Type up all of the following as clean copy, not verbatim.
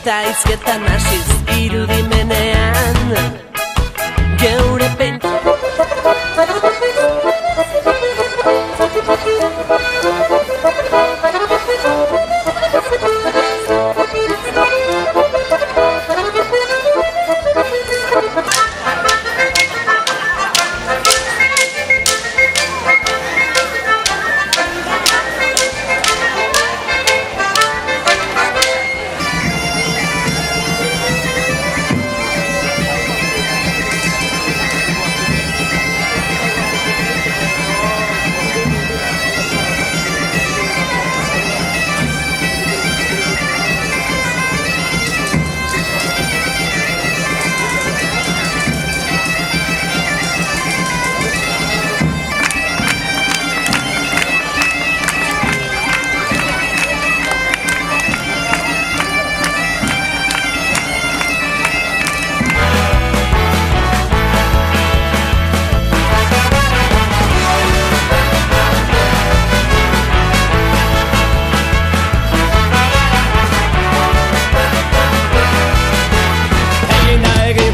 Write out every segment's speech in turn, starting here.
Eta izketan hasiz irudimenean geure pein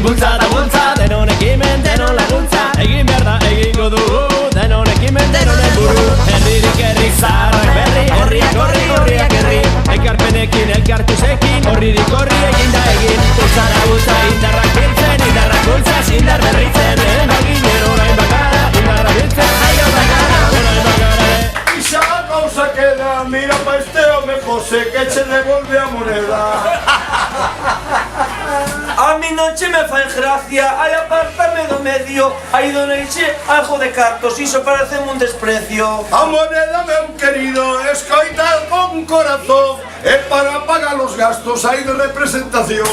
Bultza eta bultza, denon ekimen, denon laguntza. Egin behar da egingo dugu, denon ekimen, denonen buru. Herririk herri zaharrak berri, horriak horri, horriak herri. Ekarpenekin, elkartuzekin, horririk horri egin da egin. Bultzara bultza, indarrak biltzen, indarrak bultza, indar berritzen. Egin orain bakara, indarra biltzen, aio bakara, orain bakara. Isa gauza queda, mira pa este hombre José, que se devuelve a moneda. A mi noche me fa gracia, ay apártame do medio. Aí doneixe algo de cartos, iso parece un desprecio. A moneda, meu querido, escoita con corazón. É para pagar los gastos aí de representación.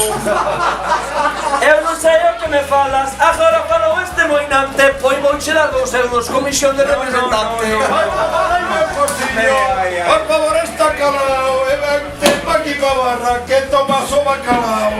Eu non sei o que me falas, agora falou este moinante. Pois vou che dar 2 euros, comisión de representante. Ai, meu cosillo, por favor, está calado. E vente pa aquí pa barra, que tomas o bacalao.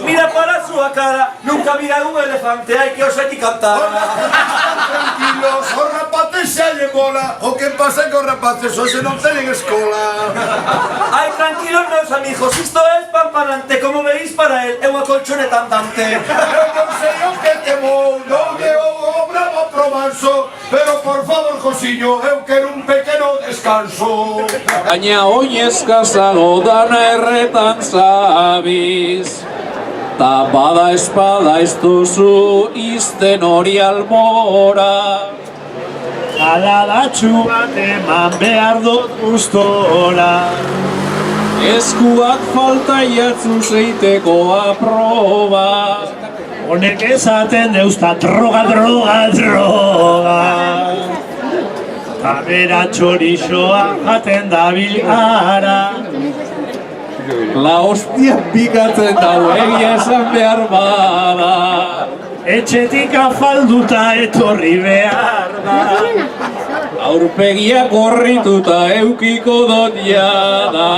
Mira para a súa cara, nunca mira un elefante, hai que os hai que cantar. Tranquilos, os rapaces xa lle mola. O que pasa é que os rapaces hoxe non tenen escola. Ai, tranquilos meus amigos, isto é espampanante, como veis para él, é unha colchoneta andante. Eu non sei o que temo, non é o bravo promanso, pero por favor, Josiño, eu quero un pequeno descanso. Baina oinezka zago dana erretan zabiz. Ta bada espada ez duzu izten hori albora. Aladatxu bat eman behar dut gustora. Eskuak falta jatzu zeiteko aproba. Honek esaten deuzta droga, droga, droga. Ta bera txorixoa jaten dabil ara. La hostia pikatzen dau egia esan behar bada. Etxetik afalduta etorri behar da. Aurpegia korrituta eukiko dut jada.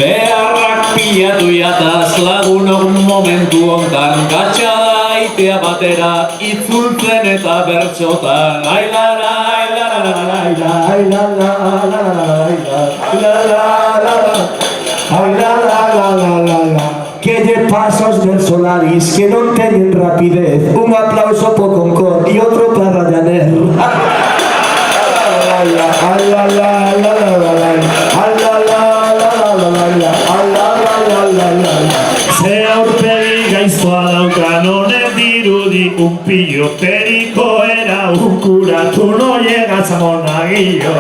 Beharrak pilatu jataz lagunok momentu hontan Katxada itea batera itzultzen eta bertxotan Ailara, ailara, ailara, ailara, ailara, Que de pasos del Solaris que no tienen rapidez. Un aplauso por Concord y otro para Ryanair. Ze aurpegi gaiztoa daukan honek dirudi un pilloteriko era un curatu no llegas a monaguillo.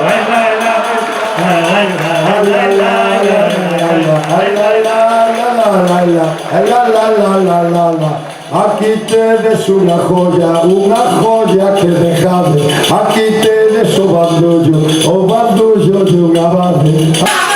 Aquí tienes una joya que dejaste. Aquí tienes o bandullo de una base.